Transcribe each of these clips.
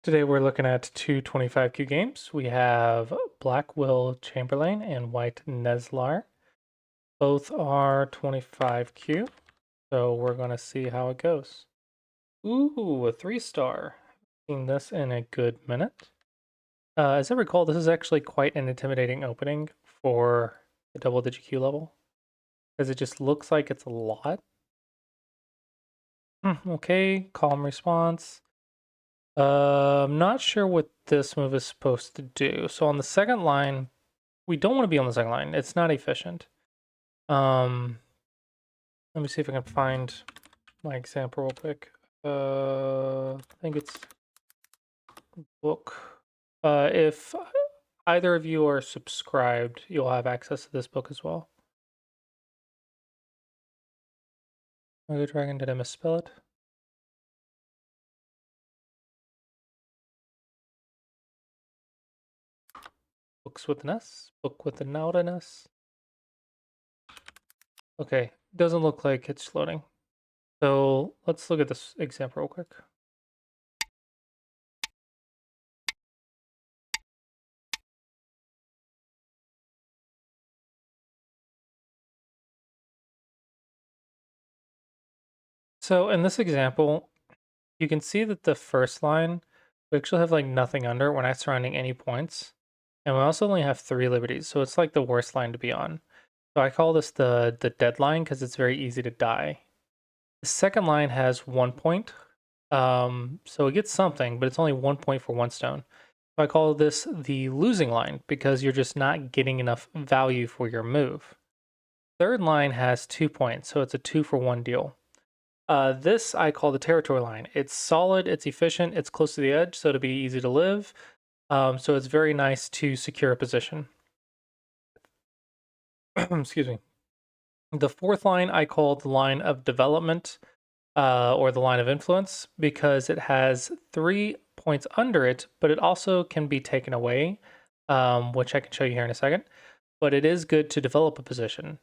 Today we're looking at two 25Q games. We have Black Will Chamberlain and White Neslar. Both are 25Q, so we're going to see how it goes. Ooh, a 3-star. Seen this in a good minute. As I recall, this is actually quite an intimidating opening for the double-digit Q level, because it just looks like it's a lot. Okay, calm response. I'm not sure what this move is supposed to do. So on the second line, we don't want to be on the second line. It's not efficient. Let me see if I can find my example real quick. I think it's book. If either of you are subscribed, you'll have access to this book as well. Tsumego Dragon, did I misspell it? Books with an S, book with without an S. Okay, doesn't look like it's loading. So let's look at this example real quick. So in this example, you can see that the first line, we actually have like nothing under. We're not surrounding any points. And we also only have 3 liberties, so it's like the worst line to be on. So I call this the dead line because it's very easy to die. The second line has 1 point. So it gets something, but it's only 1 point for 1 stone. So I call this the losing line because you're just not getting enough value for your move. Third line has 2 points, so it's a 2 for 1 deal. This I call the territory line. It's solid, it's efficient, it's close to the edge, so it'll be easy to live. So it's very nice to secure a position. Excuse me. The fourth line I call the line of development, or the line of influence, because it has 3 points under it, but it also can be taken away, which I can show you here in a second. But it is good to develop a position.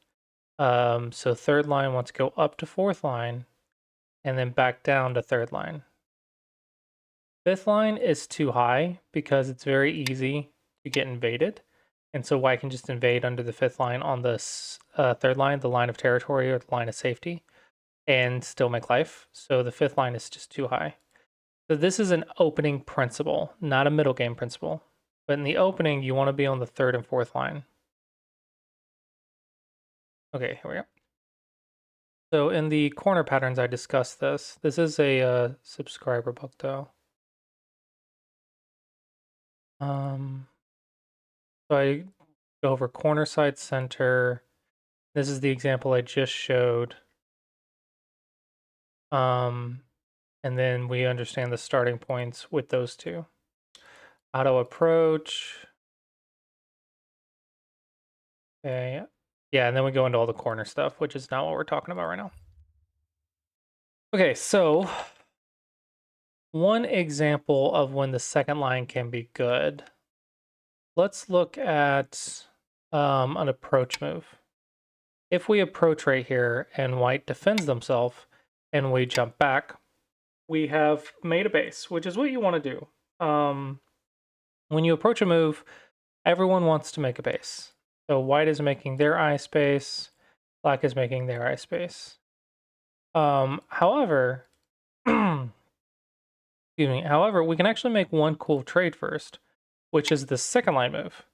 So third line wants to go up to fourth line, and then back down to third line. Fifth line is too high because it's very easy to get invaded. And so white can just invade under the fifth line on the third line, the line of territory or the line of safety, and still make life. So the fifth line is just too high. So this is an opening principle, not a middle game principle. But in the opening, you want to be on the third and fourth line. Okay, here we go. So in the corner patterns, I discussed this. This is a subscriber book, though. So I go over corner, side, center. This is the example I just showed. And then we understand the starting points with those two. Auto approach. Okay. Yeah, and then we go into all the corner stuff, which is not what we're talking about right now. Okay, so one example of when the second line can be good. Let's look at an approach move. If we approach right here and white defends themselves and we jump back, we have made a base, which is what you want to do. When you approach a move, everyone wants to make a base. So white is making their eye space, black is making their eye space. However, excuse me. However, we can actually make one cool trade first, which is the second line move.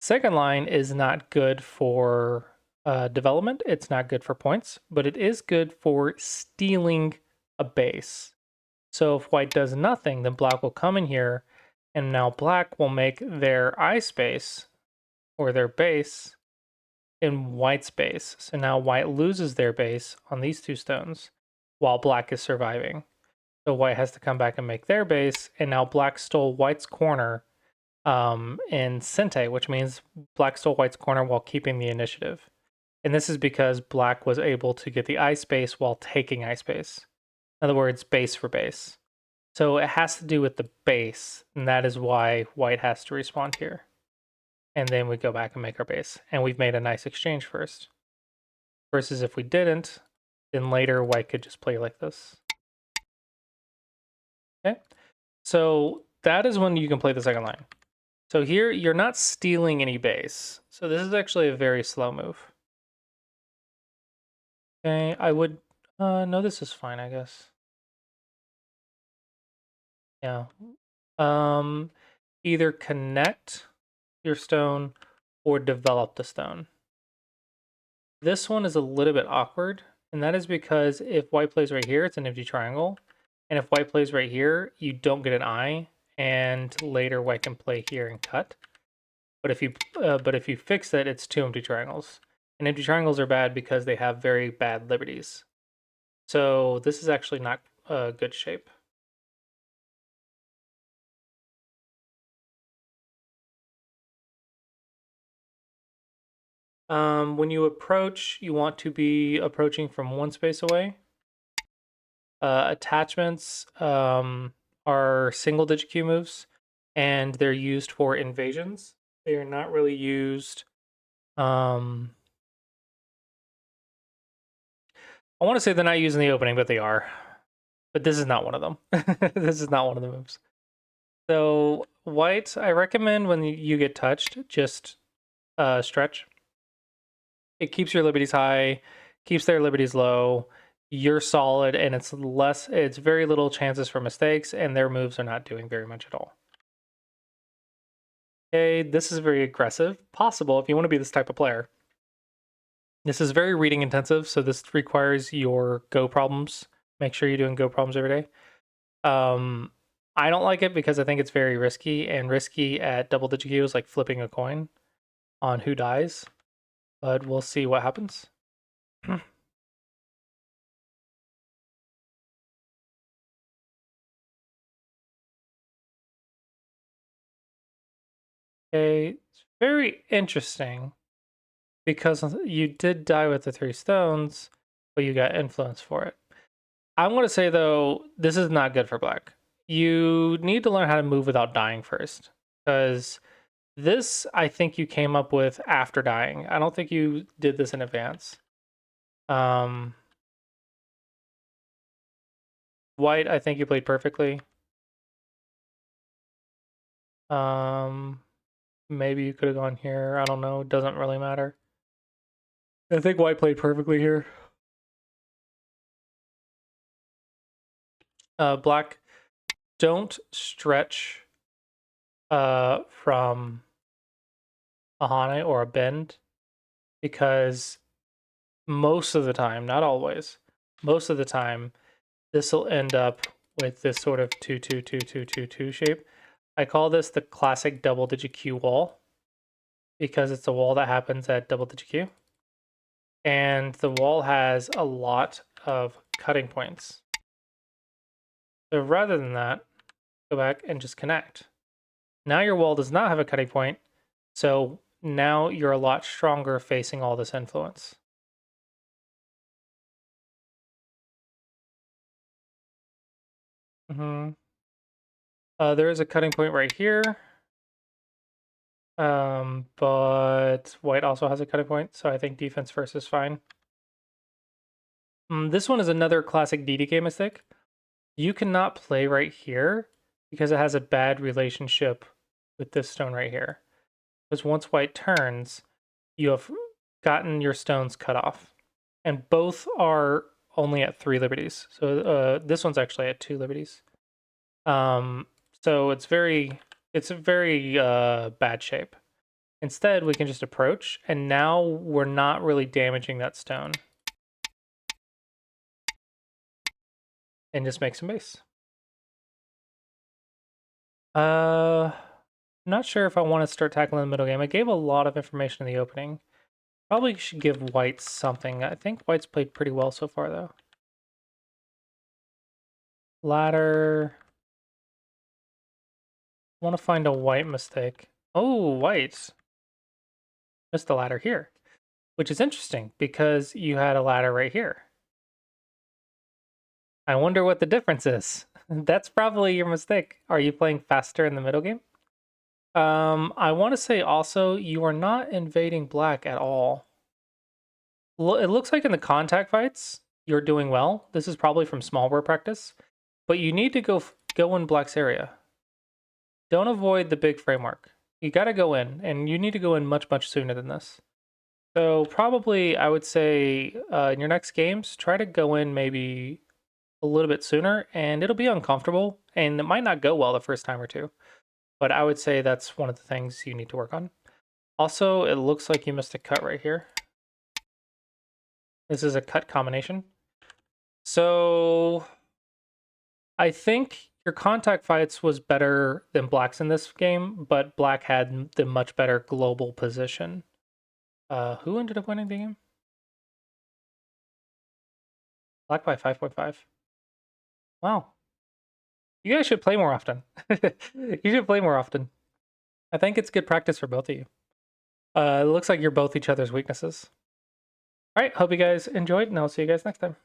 Second line is not good for development. It's not good for points, but it is good for stealing a base. So if white does nothing, then black will come in here, and now black will make their eye space, or their base, in white's base. So now white loses their base on these 2 stones, while black is surviving. So white has to come back and make their base, and now black stole white's corner in Sente, which means black stole white's corner while keeping the initiative. And this is because black was able to get the eye space while taking eye space. In other words, base for base. So it has to do with the base, and that is why white has to respond here. And then we go back and make our base. And we've made a nice exchange first. Versus if we didn't, then later white could just play like this. Okay, so that is when you can play the second line. So here, you're not stealing any base. So this is actually a very slow move. Okay, I would... no, this is fine, I guess. Yeah. Either connect your stone or develop the stone. This one is a little bit awkward, and that is because if white plays right here, it's an empty triangle. And if white plays right here, you don't get an eye, and later white can play here and cut. But if you fix it, it's two empty triangles. And empty triangles are bad because they have very bad liberties. So this is actually not a good shape. When you approach, you want to be approaching from one space away. Attachments are single-digit Q moves, and they're used for invasions. They are not really used. I want to say they're not used in the opening, but they are. But this is not one of them. This is not one of the moves. So white, I recommend when you get touched, just stretch. It keeps your liberties high, keeps their liberties low. You're solid, and it's very little chances for mistakes, and their moves are not doing very much at all. Okay, this is very aggressive. Possible if you want to be this type of player. This is very reading intensive, so this requires your Go problems. Make sure you're doing Go problems every day. I don't like it because I think it's very risky, and risky at double-digit Q is like flipping a coin on who dies. But we'll see what happens. Okay, it's very interesting because you did die with the 3 stones, but you got influence for it. I'm going to say, though, this is not good for black. You need to learn how to move without dying first, because this, I think you came up with after dying. I don't think you did this in advance. White, I think you played perfectly. Maybe you could have gone here. I don't know. It doesn't really matter. I think white played perfectly here. Black, don't stretch from a hane or a bend, because most of the time, not always, most of the time, this will end up with this sort of 2-2-2-2-2-2 shape. I call this the classic double-digit Q wall because it's a wall that happens at double-digit Q. And the wall has a lot of cutting points. So rather than that, go back and just connect. Now your wall does not have a cutting point, so now you're a lot stronger facing all this influence. There is a cutting point right here, but white also has a cutting point, so I think defense first is fine. This one is another classic DDK mistake. You cannot play right here because it has a bad relationship with this stone right here. Because once white turns, you have gotten your stones cut off. And both are only at 3 liberties. So this one's actually at 2 liberties. So it's a very bad shape. Instead, we can just approach, and now we're not really damaging that stone. And just make some base. Not sure if I want to start tackling the middle game. I gave a lot of information in the opening. Probably should give white something. I think white's played pretty well so far, though. Ladder. I want to find a white mistake. Oh, white missed the ladder here, which is interesting because you had a ladder right here. I wonder what the difference is. That's probably your mistake. Are you playing faster in the middle game? I want to say also you are not invading black at all. It looks like in the contact fights you're doing well. This is probably from small war practice, but you need to go in black's area. don't avoid the big framework. You got to go in, and you need to go in much, much sooner than this. So probably I would say in your next games, try to go in maybe a little bit sooner, and it'll be uncomfortable, and it might not go well the first time or two. But I would say that's one of the things you need to work on. Also, it looks like you missed a cut right here. This is a cut combination. So I think your contact fights was better than Black's in this game, but Black had the much better global position. Who ended up winning the game? Black by 5.5. Wow. You guys should play more often. You should play more often. I think it's good practice for both of you. It looks like you're both each other's weaknesses. All right, hope you guys enjoyed, and I'll see you guys next time.